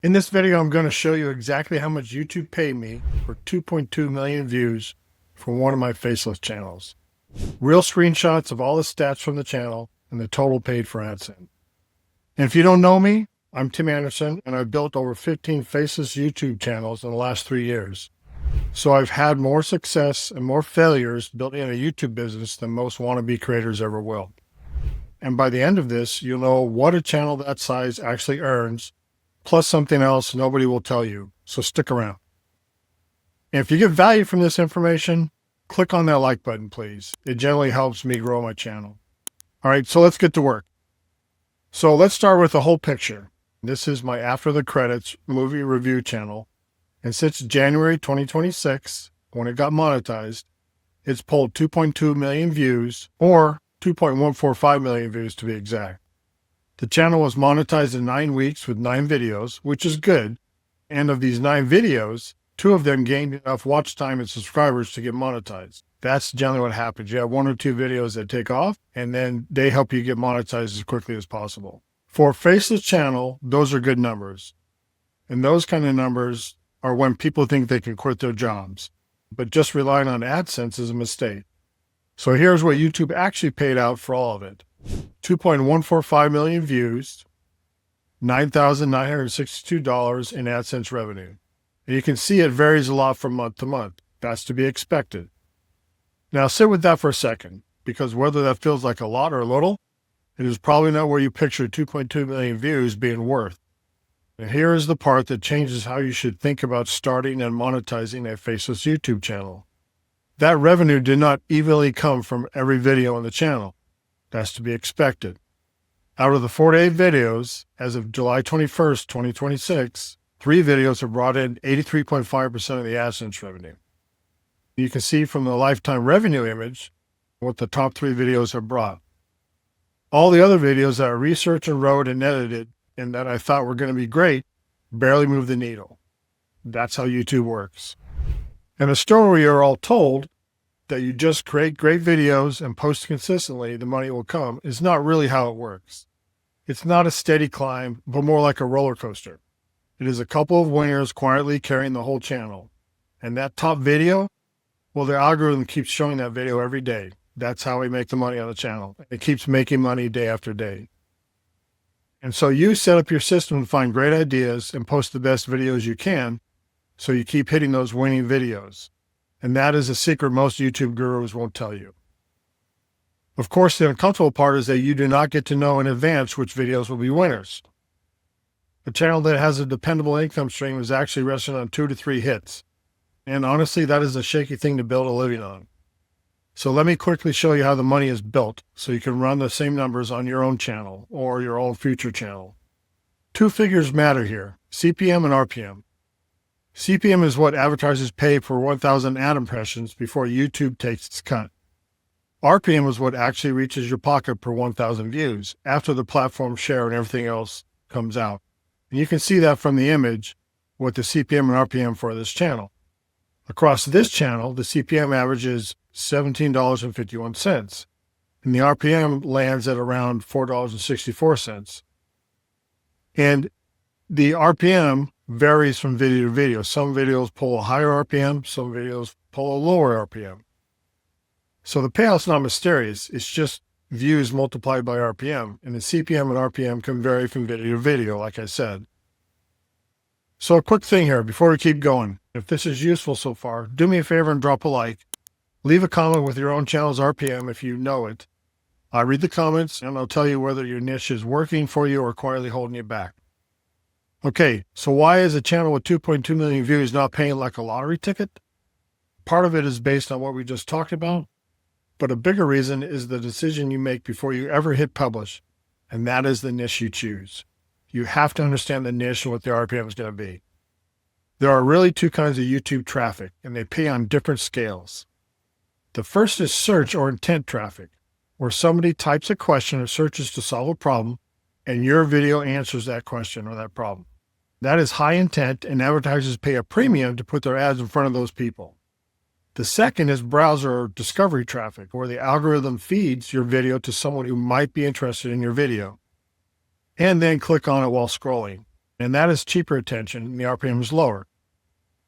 In this video, I'm going to show you exactly how much YouTube paid me for 2.2 million views for one of my Faceless channels. Real screenshots of all the stats from the channel and the total paid for AdSense. And if you don't know me, I'm Tim Anderson, and I've built over 15 Faceless YouTube channels in the last 3 years. So I've had more success and more failures building a YouTube business than most wannabe creators ever will. And by the end of this, you'll know what a channel that size actually earns, plus something else nobody will tell you. So stick around. And if you get value from this information, click on that like button, please. It generally helps me grow my channel. All right, so let's get to work. So let's start with the whole picture. This is my After the Credits movie review channel. And since January 2026, when it got monetized, it's pulled 2.2 million views, or 2.145 million views to be exact. The channel was monetized in 9 weeks with 9 videos, which is good. And of these 9 videos, 2 of them gained enough watch time and subscribers to get monetized. That's generally what happens. You have 1 or 2 videos that take off, and then they help you get monetized as quickly as possible. For a Faceless channel, those are good numbers. And those kind of numbers are when people think they can quit their jobs. But just relying on AdSense is a mistake. So here's what YouTube actually paid out for all of it. 2.145 million views, $9,962 in AdSense revenue. And you can see it varies a lot from month to month. That's to be expected. Now sit with that for a second, because whether that feels like a lot or a little, it is probably not where you picture 2.2 million views being worth. And here is the part that changes how you should think about starting and monetizing a Faceless YouTube channel. That revenue did not evenly come from every video on the channel. That's to be expected. Out of the 48 videos, as of July 21st, 2026, 3 videos have brought in 83.5% of the AdSense revenue. You can see from the lifetime revenue image what the top 3 videos have brought. All the other videos that I researched and wrote and edited and that I thought were going to be great barely moved the needle. That's how YouTube works. And the story you're all told, that you just create great videos and post consistently, the money will come, is not really how it works. It's not a steady climb, but more like a roller coaster. It is a couple of winners quietly carrying the whole channel. And that top video, well, the algorithm keeps showing that video every day. That's how we make the money on the channel. It keeps making money day after day. And so you set up your system to find great ideas and post the best videos you can, so you keep hitting those winning videos. And that is a secret most YouTube gurus won't tell you. Of course, the uncomfortable part is that you do not get to know in advance which videos will be winners. A channel that has a dependable income stream is actually resting on 2 to 3 hits. And honestly, that is a shaky thing to build a living on. So let me quickly show you how the money is built so you can run the same numbers on your own channel or your own future channel. 2 figures matter here, CPM and RPM. CPM is what advertisers pay for 1,000 ad impressions before YouTube takes its cut. RPM is what actually reaches your pocket per 1,000 views after the platform share and everything else comes out. And you can see that from the image with the CPM and RPM for this channel. Across this channel, the CPM average is $17.51, and the RPM lands at around $4.64. And the RPM varies from video to video. Some videos pull a higher RPM, some videos pull a lower RPM. So the payout's not mysterious. It's just views multiplied by RPM, and the CPM and RPM can vary from video to video, like I said. So a quick thing here before we keep going. If this is useful so far, do me a favor and drop a like. Leave a comment with your own channel's RPM if you know it. I read the comments, and I'll tell you whether your niche is working for you or quietly holding you back. Okay, so why is a channel with 2.2 million views not paying like a lottery ticket? Part of it is based on what we just talked about, but a bigger reason is the decision you make before you ever hit publish, and that is the niche you choose. You have to understand the niche and what the RPM is going to be. There are really 2 kinds of YouTube traffic, and they pay on different scales. The first is search or intent traffic, where somebody types a question or searches to solve a problem, and your video answers that question or that problem. That is high intent, and advertisers pay a premium to put their ads in front of those people. The second is browser or discovery traffic, where the algorithm feeds your video to someone who might be interested in your video, and then click on it while scrolling. and that is cheaper attention, and the RPM is lower.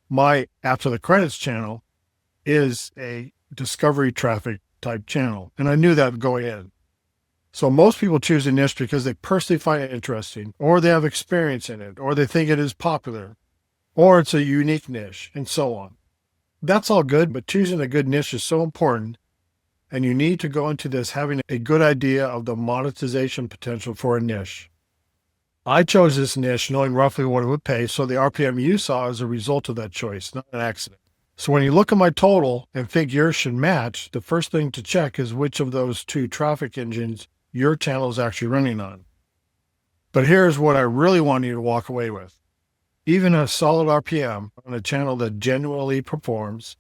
My After the Credits channel is a discovery traffic type channel, and I knew that going in. So most people choose a niche because they personally find it interesting, or they have experience in it, or they think it is popular, or it's a unique niche, and so on. That's all good, but choosing a good niche is so important, and you need to go into this having a good idea of the monetization potential for a niche. I chose this niche knowing roughly what it would pay, so the RPM you saw is a result of that choice, not an accident. So when you look at my total and think yours should match, the first thing to check is which of those two traffic engines your channel is actually running on. But here's what I really want you to walk away with. Even a solid RPM on a channel that genuinely performs,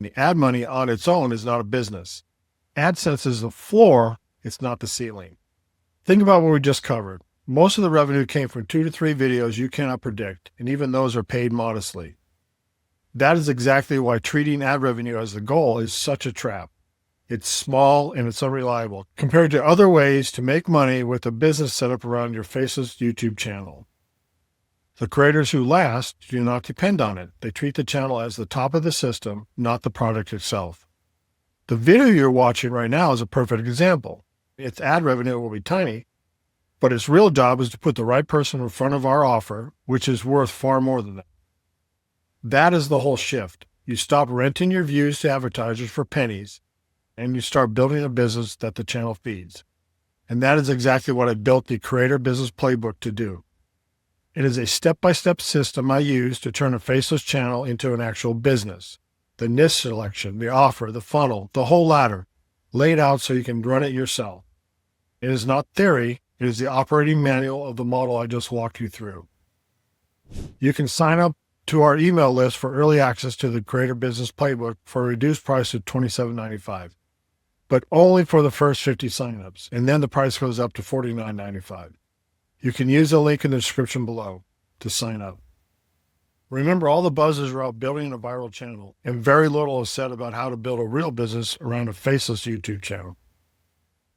the ad money on its own is not a business. AdSense is the floor, it's not the ceiling. Think about what we just covered. Most of the revenue came from 2 to 3 videos you cannot predict, and even those are paid modestly. That is exactly why treating ad revenue as the goal is such a trap. It's small and it's unreliable compared to other ways to make money with a business set up around your Faceless YouTube channel. The creators who last do not depend on it. They treat the channel as the top of the system, not the product itself. The video you're watching right now is a perfect example. Its ad revenue will be tiny, but its real job is to put the right person in front of our offer, which is worth far more than that. That is the whole shift. You stop renting your views to advertisers for pennies, and you start building a business that the channel feeds. And that is exactly what I built the Creator Business Playbook to do. It is a step-by-step system I use to turn a Faceless channel into an actual business. The niche selection, the offer, the funnel, the whole ladder, laid out so you can run it yourself. It is not theory, it is the operating manual of the model I just walked you through. You can sign up to our email list for early access to the Creator Business Playbook for a reduced price of $27.95, but only for the first 50 signups, and then the price goes up to $49.95. You can use the link in the description below to sign up. Remember, all the buzz is about building a viral channel, and very little is said about how to build a real business around a Faceless YouTube channel.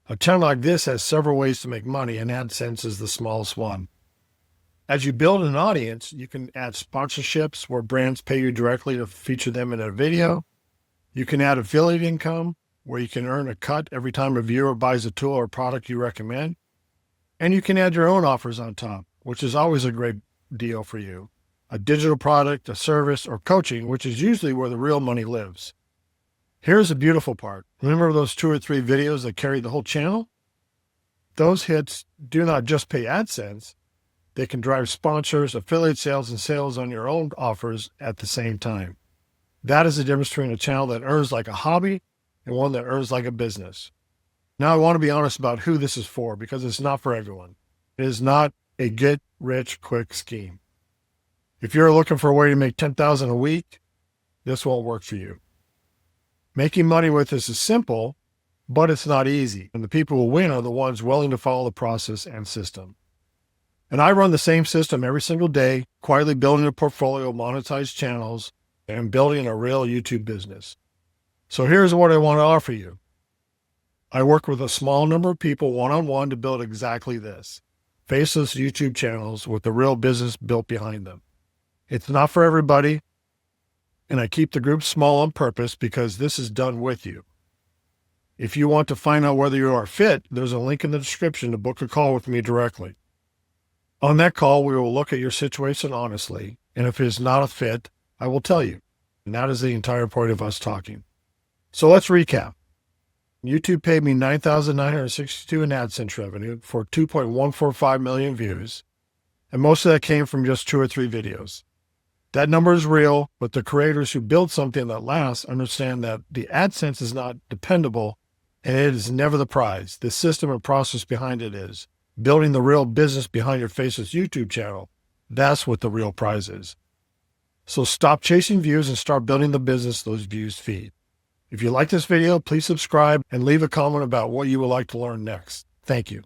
A channel like this has several ways to make money, and AdSense is the smallest one. As you build an audience, you can add sponsorships where brands pay you directly to feature them in a video. You can add affiliate income where you can earn a cut every time a viewer buys a tool or product you recommend. And you can add your own offers on top, which is always a great deal for you. A digital product, a service, or coaching, which is usually where the real money lives. Here's the beautiful part. Remember those 2 or 3 videos that carried the whole channel? Those hits do not just pay AdSense. They can drive sponsors, affiliate sales, and sales on your own offers at the same time. That is the difference between a channel that earns like a hobby and one that earns like a business. Now, I want to be honest about who this is for because it's not for everyone. It is not a get-rich-quick scheme. If you're looking for a way to make $10,000 a week, this won't work for you. Making money with this is simple, but it's not easy. And the people who win are the ones willing to follow the process and system. And I run the same system every single day, quietly building a portfolio of monetized channels and building a real YouTube business. So here's what I want to offer you. I work with a small number of people one-on-one to build exactly this. Faceless YouTube channels with the real business built behind them. It's not for everybody, and I keep the group small on purpose because this is done with you. If you want to find out whether you are fit, there's a link in the description to book a call with me directly. On that call, we will look at your situation honestly, and if it is not a fit, I will tell you. And that is the entire point of us talking. So let's recap. YouTube paid me $9,962 in AdSense revenue for 2.145 million views, and most of that came from just 2 or 3 videos. That number is real, but the creators who build something that lasts understand that the AdSense is not dependable, and it is never the prize. The system and process behind it is. Building the real business behind your Faceless YouTube channel, that's what the real prize is. So stop chasing views and start building the business those views feed. If you like this video, please subscribe and leave a comment about what you would like to learn next. Thank you.